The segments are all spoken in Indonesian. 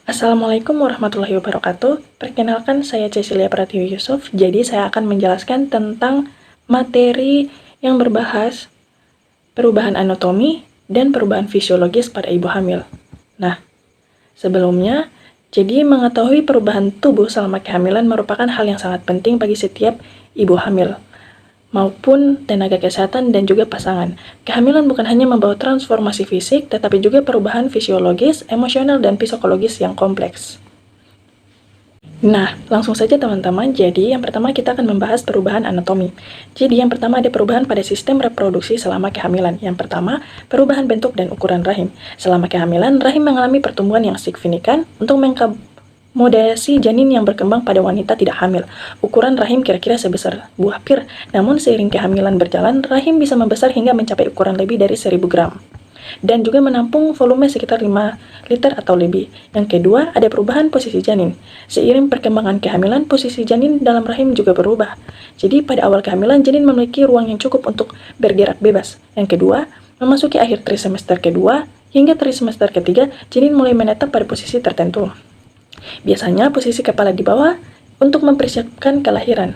Assalamualaikum warahmatullahi wabarakatuh. Perkenalkan, saya Cecilia Pratiwi Yusuf. Jadi, saya akan menjelaskan tentang materi yang berbahas perubahan anatomi dan perubahan fisiologis pada ibu hamil. Nah, sebelumnya, jadi mengetahui perubahan tubuh selama kehamilan merupakan hal yang sangat penting bagi setiap ibu hamil maupun tenaga kesehatan dan juga pasangan. Kehamilan bukan hanya membawa transformasi fisik, tetapi juga perubahan fisiologis, emosional, dan psikologis yang kompleks. Nah, langsung saja teman-teman. Jadi, yang pertama kita akan membahas perubahan anatomi. Jadi, yang pertama ada perubahan pada sistem reproduksi selama kehamilan. Yang pertama, perubahan bentuk dan ukuran rahim. Selama kehamilan, rahim mengalami pertumbuhan yang signifikan untuk modasi janin yang berkembang pada wanita tidak hamil. Ukuran rahim kira-kira sebesar buah pir, namun seiring kehamilan berjalan, rahim bisa membesar hingga mencapai ukuran lebih dari 1000 gram. Dan juga menampung volume sekitar 5 liter atau lebih. Yang kedua, ada perubahan posisi janin. Seiring perkembangan kehamilan, posisi janin dalam rahim juga berubah. Jadi, pada awal kehamilan, janin memiliki ruang yang cukup untuk bergerak bebas. Yang kedua, memasuki akhir trimester kedua, hingga trimester ketiga, janin mulai menetap pada posisi tertentu. Biasanya posisi kepala di bawah untuk mempersiapkan kelahiran.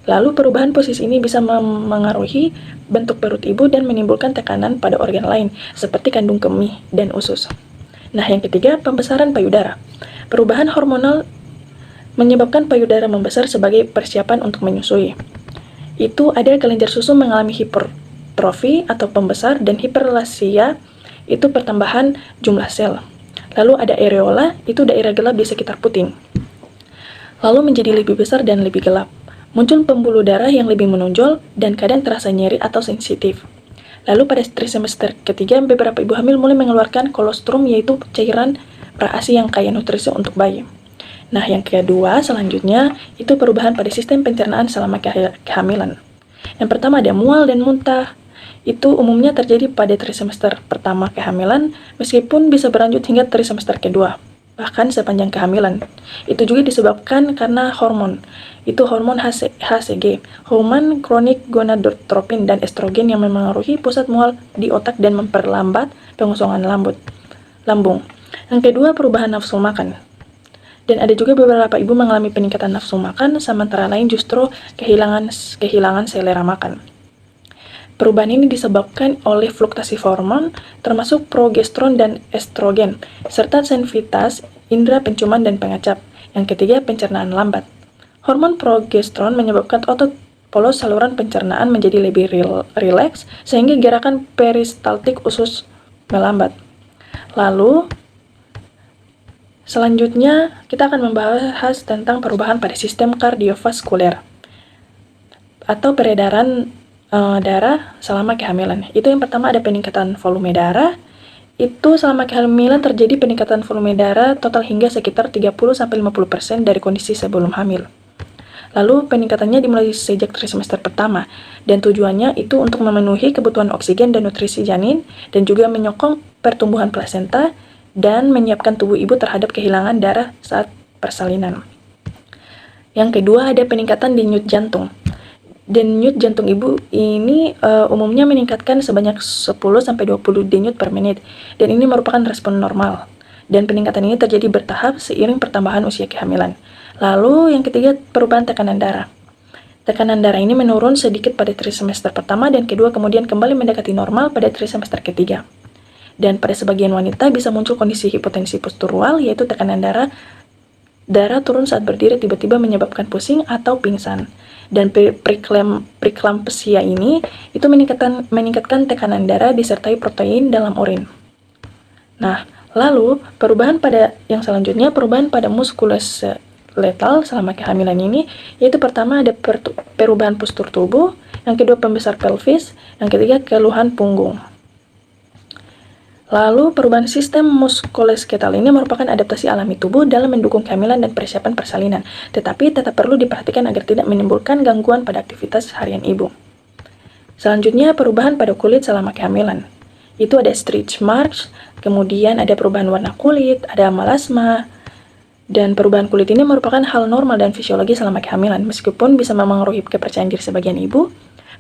Lalu perubahan posisi ini bisa memengaruhi bentuk perut ibu dan menimbulkan tekanan pada organ lain seperti kandung kemih dan usus. Nah, yang ketiga, pembesaran payudara. Perubahan hormonal menyebabkan payudara membesar sebagai persiapan untuk menyusui. Itu ada kelenjar susu mengalami hipertrofi atau pembesar, dan hiperplasia itu pertambahan jumlah sel. Lalu ada areola, itu daerah gelap di sekitar puting. Lalu menjadi lebih besar dan lebih gelap. Muncul pembuluh darah yang lebih menonjol dan kadang terasa nyeri atau sensitif. Lalu pada trimester ketiga, beberapa ibu hamil mulai mengeluarkan kolostrum, yaitu cairan pra-ASI yang kaya nutrisi untuk bayi. Nah, yang kedua selanjutnya itu perubahan pada sistem pencernaan selama kehamilan. Yang pertama ada mual dan muntah. Itu umumnya terjadi pada trimester pertama kehamilan, meskipun bisa berlanjut hingga trimester kedua, bahkan sepanjang kehamilan. Itu juga disebabkan karena hormon. Itu hormon HCG, hormon kronik gonadotropin dan estrogen yang memengaruhi pusat mual di otak dan memperlambat pengosongan lambung. Yang kedua, perubahan nafsu makan. Dan ada juga beberapa ibu mengalami peningkatan nafsu makan, sementara lain justru kehilangan selera makan. Perubahan ini disebabkan oleh fluktuasi hormon, termasuk progesteron dan estrogen, serta sensitivitas indera penciuman dan pengecap. Yang ketiga, pencernaan lambat. Hormon progesteron menyebabkan otot polos saluran pencernaan menjadi lebih rileks, sehingga gerakan peristaltik usus melambat. Lalu, selanjutnya kita akan membahas tentang perubahan pada sistem kardiovaskuler atau peredaran darah selama kehamilan. Itu yang pertama ada peningkatan volume darah. Itu selama kehamilan terjadi peningkatan volume darah total hingga sekitar 30-50% dari kondisi sebelum hamil. Lalu peningkatannya dimulai sejak trimester pertama, dan tujuannya itu untuk memenuhi kebutuhan oksigen dan nutrisi janin, dan juga menyokong pertumbuhan plasenta dan menyiapkan tubuh ibu terhadap kehilangan darah saat persalinan. Yang kedua ada peningkatan denyut jantung. Denyut jantung ibu ini umumnya meningkatkan sebanyak 10-20 denyut per menit, dan ini merupakan respon normal. Dan peningkatan ini terjadi bertahap seiring pertambahan usia kehamilan. Lalu yang ketiga, perubahan tekanan darah. Tekanan darah ini menurun sedikit pada trimester pertama dan kedua, kemudian kembali mendekati normal pada trimester ketiga. Dan pada sebagian wanita bisa muncul kondisi hipotensi postural, yaitu tekanan darah turun saat berdiri tiba-tiba menyebabkan pusing atau pingsan. Dan preeclampsia ini itu meningkatkan tekanan darah disertai protein dalam urin. Nah, lalu perubahan pada yang selanjutnya, perubahan pada muskuloskeletal selama kehamilan ini, yaitu pertama ada perubahan postur tubuh, yang kedua pembesar pelvis, yang ketiga keluhan punggung. Lalu, perubahan sistem muskuloskeletal ini merupakan adaptasi alami tubuh dalam mendukung kehamilan dan persiapan persalinan, tetapi tetap perlu diperhatikan agar tidak menimbulkan gangguan pada aktivitas harian ibu. Selanjutnya, perubahan pada kulit selama kehamilan. Itu ada stretch marks, kemudian ada perubahan warna kulit, ada melasma, dan perubahan kulit ini merupakan hal normal dan fisiologi selama kehamilan, meskipun bisa memengaruhi kepercayaan diri sebagian ibu.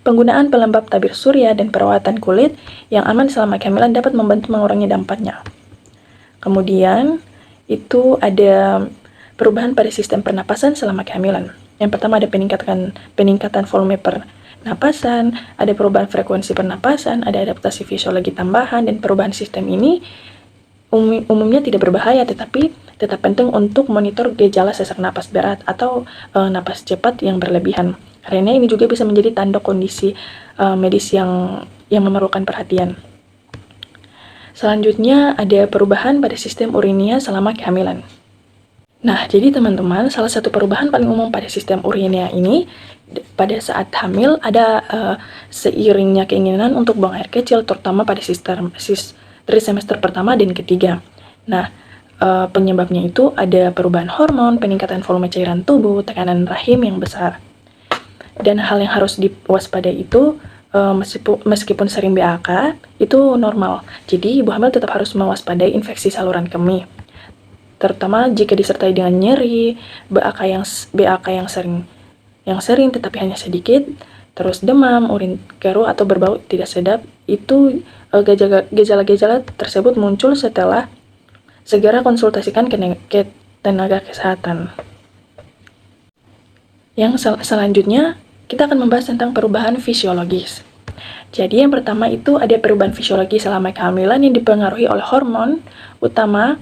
Penggunaan pelembab tabir surya dan perawatan kulit yang aman selama kehamilan dapat membantu mengurangi dampaknya. Kemudian, itu ada perubahan pada sistem pernapasan selama kehamilan. Yang pertama ada peningkatan volume pernapasan, ada perubahan frekuensi pernapasan, ada adaptasi fisiologi tambahan, dan perubahan sistem ini umumnya tidak berbahaya, tetapi tetap penting untuk monitor gejala sesak napas berat atau napas cepat yang berlebihan. Karena ini juga bisa menjadi tanda kondisi medis yang memerlukan perhatian. Selanjutnya ada perubahan pada sistem urinia selama kehamilan. Nah, jadi teman-teman, salah satu perubahan paling umum pada sistem urinia ini pada saat hamil ada seiringnya keinginan untuk buang air kecil, terutama pada trimester pertama dan ketiga. Nah, penyebabnya itu ada perubahan hormon, peningkatan volume cairan tubuh, tekanan rahim yang besar. Dan hal yang harus diwaspadai itu meskipun sering BAK itu normal. Jadi ibu hamil tetap harus mewaspadai infeksi saluran kemih, terutama jika disertai dengan nyeri, BAK yang sering tetapi hanya sedikit, terus demam, urin keruh atau berbau tidak sedap. Itu gejala-gejala tersebut muncul setelah segera konsultasikan ke tenaga kesehatan. Yang selanjutnya kita akan membahas tentang perubahan fisiologis. Jadi yang pertama itu ada perubahan fisiologi selama kehamilan yang dipengaruhi oleh hormon utama,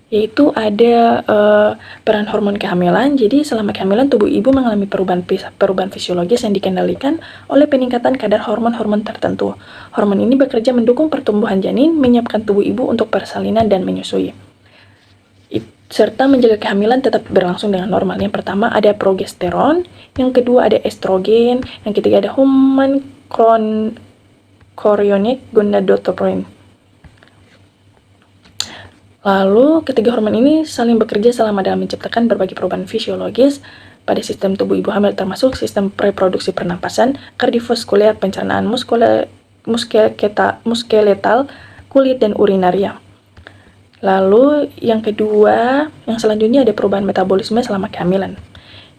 yaitu ada peran hormon kehamilan. Jadi selama kehamilan tubuh ibu mengalami perubahan fisiologis yang dikendalikan oleh peningkatan kadar hormon-hormon tertentu. Hormon ini bekerja mendukung pertumbuhan janin, menyiapkan tubuh ibu untuk persalinan dan menyusui, serta menjaga kehamilan tetap berlangsung dengan normal. Yang pertama ada progesteron, yang kedua ada estrogen, yang ketiga ada human chorionic gonadotropin. Lalu, ketiga hormon ini saling bekerja selama dalam menciptakan berbagai perubahan fisiologis pada sistem tubuh ibu hamil, termasuk sistem reproduksi pernapasan, kardiovaskuler, pencernaan, muskeletal, kulit, dan urinaria. Lalu, yang selanjutnya ada perubahan metabolisme selama kehamilan.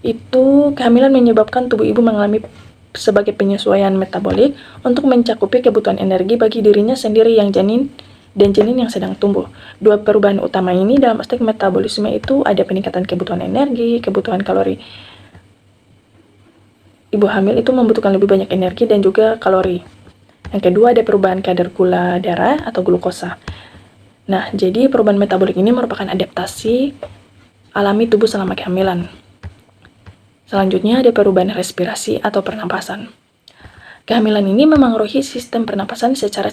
Itu kehamilan menyebabkan tubuh ibu mengalami sebagai penyesuaian metabolik untuk mencakupi kebutuhan energi bagi dirinya sendiri dan janin yang sedang tumbuh. Dua perubahan utama ini dalam aspek metabolisme itu ada peningkatan kebutuhan energi, kebutuhan kalori. Ibu hamil itu membutuhkan lebih banyak energi dan juga kalori. Yang kedua ada perubahan kadar gula darah atau glukosa. Nah, jadi perubahan metabolik ini merupakan adaptasi alami tubuh selama kehamilan. Selanjutnya ada perubahan respirasi atau pernapasan. Kehamilan ini memengaruhi sistem pernapasan secara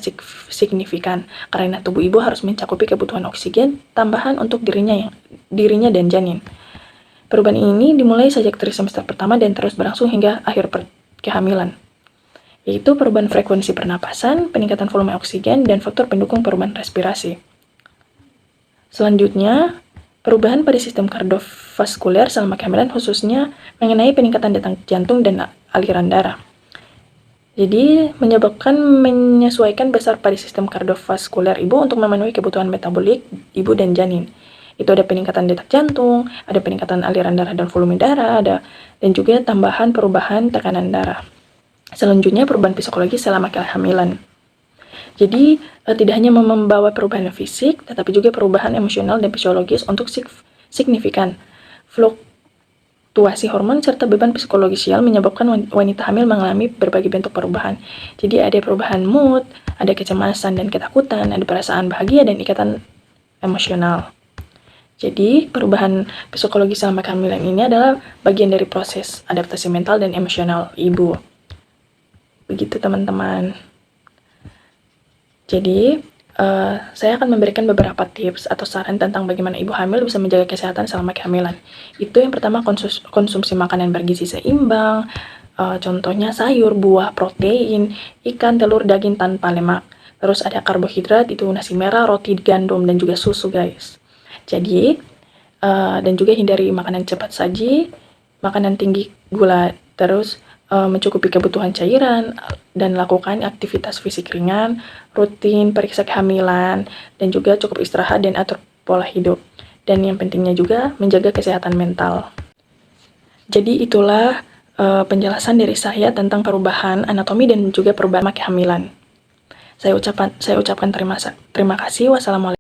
signifikan karena tubuh ibu harus mencakupi kebutuhan oksigen tambahan untuk dirinya dan janin. Perubahan ini dimulai sejak trimester pertama dan terus berlangsung hingga akhir kehamilan, yaitu perubahan frekuensi pernapasan, peningkatan volume oksigen, dan faktor pendukung perubahan respirasi. Selanjutnya, perubahan pada sistem kardiovaskuler selama kehamilan, khususnya mengenai peningkatan detak jantung dan aliran darah. Jadi, menyesuaikan besar pada sistem kardiovaskuler ibu untuk memenuhi kebutuhan metabolik ibu dan janin. Itu ada peningkatan detak jantung, ada peningkatan aliran darah dan volume darah, dan juga tambahan perubahan tekanan darah. Selanjutnya, perubahan psikologi selama kehamilan. Jadi, tidak hanya membawa perubahan fisik, tetapi juga perubahan emosional dan fisiologis untuk signifikan. Fluktuasi hormon serta beban psikologisial menyebabkan wanita hamil mengalami berbagai bentuk perubahan. Jadi ada perubahan mood, ada kecemasan dan ketakutan, ada perasaan bahagia dan ikatan emosional. Jadi perubahan psikologi selama kehamilan ini adalah bagian dari proses adaptasi mental dan emosional ibu. Begitu teman-teman. Jadi saya akan memberikan beberapa tips atau saran tentang bagaimana ibu hamil bisa menjaga kesehatan selama kehamilan. Itu yang pertama, konsumsi makanan bergizi seimbang, contohnya sayur, buah, protein, ikan, telur, daging tanpa lemak. Terus ada karbohidrat, itu nasi merah, roti, gandum, dan juga susu guys. Jadi, dan juga hindari makanan cepat saji, makanan tinggi gula, terus mencukupi kebutuhan cairan, dan lakukan aktivitas fisik ringan, rutin periksa kehamilan, dan juga cukup istirahat dan atur pola hidup. Dan yang pentingnya juga menjaga kesehatan mental. Jadi itulah penjelasan dari saya tentang perubahan anatomi dan juga perubahan kehamilan. Saya ucapkan terima kasih. Wassalamualaikum.